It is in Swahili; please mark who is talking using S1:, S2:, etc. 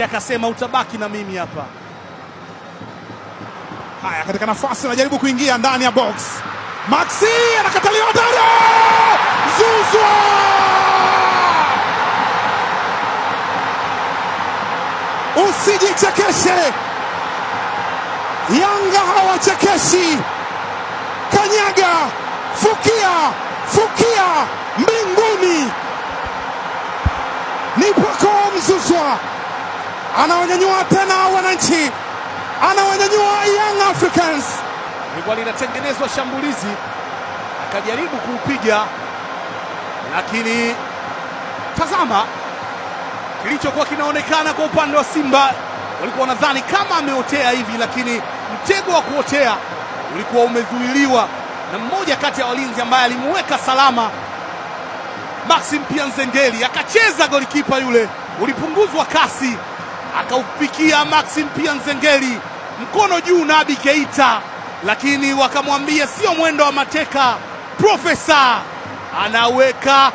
S1: akasema utabaki na mimi hapa.
S2: Haya, katika nafasi anajaribu kuingia ndani ya box. Maxi anakataliwa ndani. Zouzoua! Usijichekeshe. Yanga hawachekeshi. Kanyaga, fukia mbinguni. Ni Pacome Zouzoua anawanyanyua tena wananchi, anawanyanyua Young Africans.
S1: Ilikuwa linatengenezwa shambulizi, akajaribu kuupiga, lakini tazama kilichokuwa kinaonekana kwa upande wa Simba. Walikuwa wanadhani kama ameotea hivi, lakini mtego wa kuotea ulikuwa umezuiliwa na mmoja kati ya walinzi ambaye alimuweka salama, Maxim Nzengeli. Akacheza golikipa yule, ulipunguzwa kasi, akaupikia Maxim Nzengeli, mkono juu Nabi Keita, lakini wakamwambia sio mwendo wa mateka, Profesa anaweka